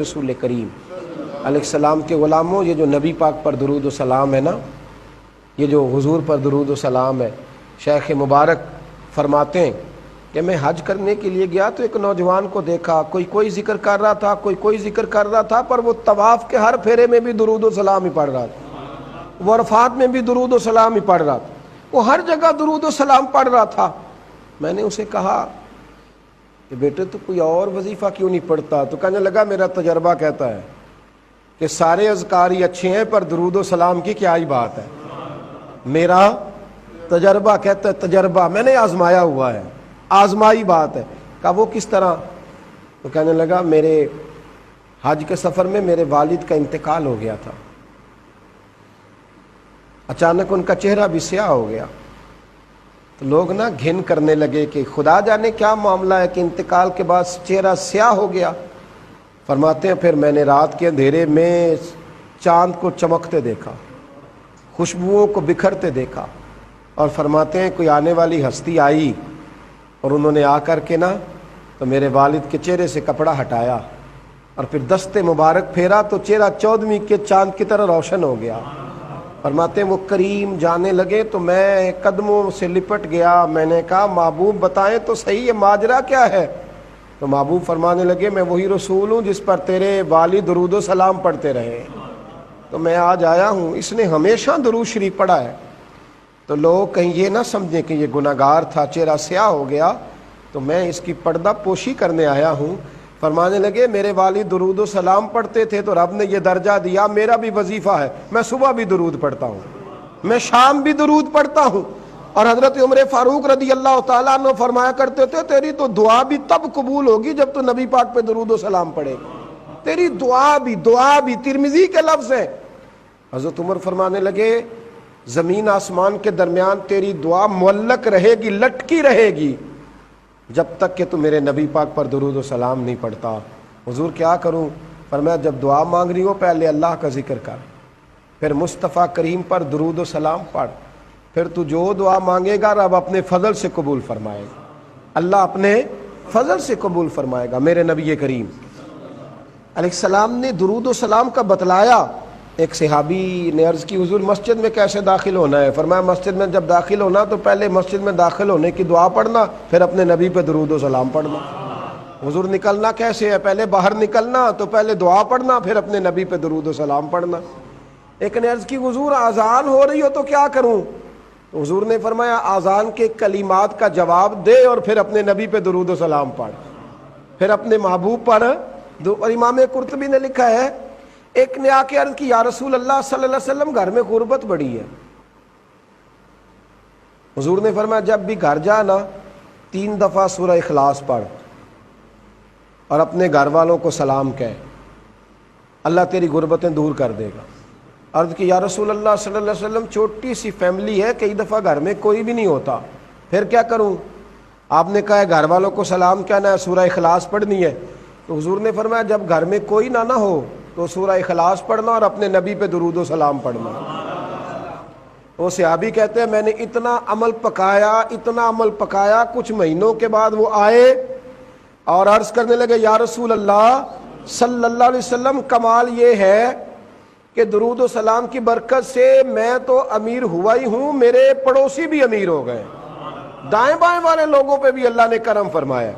رسول کریم علیہ السلام کے غلاموں، یہ جو نبی پاک پر درود و سلام ہے نا، یہ جو حضور پر درود و سلام ہے، شیخ مبارک فرماتے ہیں کہ میں حج کرنے کے لیے گیا تو ایک نوجوان کو دیکھا، کوئی ذکر کر رہا تھا، کوئی ذکر کر رہا تھا، پر وہ طواف کے ہر پھیرے میں بھی درود و سلام ہی پڑھ رہا تھا، وہ عرفات میں بھی درود و سلام ہی پڑھ رہا تھا، وہ ہر جگہ درود و سلام پڑھ رہا تھا۔ میں نے اسے کہا کہ بیٹے تو کوئی اور وظیفہ کیوں نہیں پڑھتا؟ تو کہنے لگا میرا تجربہ کہتا ہے کہ سارے اذکار ہی اچھے ہیں پر درود و سلام کی کیا ہی بات ہے۔ میرا تجربہ کہتا ہے، تجربہ میں نے آزمایا ہوا ہے، آزمائی بات ہے۔ کہا وہ کس طرح؟ تو کہنے لگا میرے حج کے سفر میں میرے والد کا انتقال ہو گیا تھا، اچانک ان کا چہرہ بھی سیاہ ہو گیا، تو لوگ نا گھن کرنے لگے کہ خدا جانے کیا معاملہ ہے کہ انتقال کے بعد چہرہ سیاہ ہو گیا۔ فرماتے ہیں پھر میں نے رات کے اندھیرے میں چاند کو چمکتے دیکھا، خوشبوؤں کو بکھرتے دیکھا، اور فرماتے ہیں کوئی آنے والی ہستی آئی اور انہوں نے آ کر کے نا تو میرے والد کے چہرے سے کپڑا ہٹایا اور پھر دست مبارک پھیرا تو چہرہ 14ویں کے چاند کی طرح روشن ہو گیا۔ فرماتے ہیں وہ کریم جانے لگے تو میں قدموں سے لپٹ گیا، میں نے کہا محبوب بتائیں تو صحیح یہ ماجرا کیا ہے؟ تو محبوب فرمانے لگے میں وہی رسول ہوں جس پر تیرے والد درود و سلام پڑھتے رہے، تو میں آج آیا ہوں، اس نے ہمیشہ درود شریف پڑھا ہے، تو لوگ کہیں یہ نہ سمجھیں کہ یہ گناہگار تھا، چہرہ سیاہ ہو گیا، تو میں اس کی پردہ پوشی کرنے آیا ہوں۔ فرمانے لگے میرے والد درود و سلام پڑھتے تھے تو رب نے یہ درجہ دیا، میرا بھی وظیفہ ہے، میں صبح بھی درود پڑھتا ہوں، میں شام بھی درود پڑھتا ہوں۔ اور حضرت عمر فاروق رضی اللہ تعالیٰ عنہ فرمایا کرتے تھے تیری تو دعا بھی تب قبول ہوگی جب تو نبی پاک پہ درود و سلام پڑھے گا، تیری دعا بھی ترمذی کے لفظ ہے۔ حضرت عمر فرمانے لگے زمین آسمان کے درمیان تیری دعا معلق رہے گی، لٹکی رہے گی، جب تک کہ تو میرے نبی پاک پر درود و سلام نہیں پڑھتا۔ حضور کیا کروں؟ فرمایا جب دعا مانگ رہی ہو پہلے اللہ کا ذکر کر، پھر مصطفیٰ کریم پر درود و سلام پڑھ، پھر تو جو دعا مانگے گا رب اپنے فضل سے قبول فرمائے گا، اللہ اپنے فضل سے قبول فرمائے گا۔ میرے نبی کریم علیہ السلام نے درود و سلام کا بتلایا۔ ایک صحابی نے عرض کی حضور مسجد میں کیسے داخل ہونا ہے؟ فرمایا مسجد میں جب داخل ہونا تو پہلے مسجد میں داخل ہونے کی دعا پڑھنا، پھر اپنے نبی پہ درود و سلام پڑھنا۔ حضور نکلنا کیسے ہے؟ پہلے باہر نکلنا تو پہلے دعا پڑھنا، پھر اپنے نبی پہ درود و سلام پڑھنا۔ ایک نے عرض کی حضور اذان ہو رہی ہو تو کیا کروں؟ تو حضور نے فرمایا اذان کے کلمات کا جواب دے اور پھر اپنے نبی پہ درود و سلام پڑھ، پھر اپنے محبوب پر۔ اور امام قرطبی نے لکھا ہے ایک نے آ کے عرض کی یا رسول اللہ صلی اللہ علیہ وسلم گھر میں غربت بڑی ہے۔ حضور نے فرمایا جب بھی گھر جا نا 3 دفعہ سورہ اخلاص پڑھ اور اپنے گھر والوں کو سلام کہہ، اللہ تیری غربتیں دور کر دے گا۔ عرض کی یا رسول اللہ صلی اللہ علیہ وسلم چھوٹی سی فیملی ہے، کئی دفعہ گھر میں کوئی بھی نہیں ہوتا، پھر کیا کروں؟ آپ نے کہا ہے گھر والوں کو سلام کہنا ہے، سورہ اخلاص پڑھنی ہے۔ تو حضور نے فرمایا جب گھر میں کوئی نہ ہو تو سورہ اخلاص پڑھنا اور اپنے نبی پہ درود و سلام پڑھنا۔ وہ صحابی کہتے ہیں میں نے اتنا عمل پکایا، کچھ مہینوں کے بعد وہ آئے اور عرض کرنے لگے یا رسول اللہ صلی اللہ علیہ وسلم کمال یہ ہے کہ درود و سلام کی برکت سے میں تو امیر ہوا ہی ہوں، میرے پڑوسی بھی امیر ہو گئے، دائیں بائیں والے لوگوں پہ بھی اللہ نے کرم فرمایا۔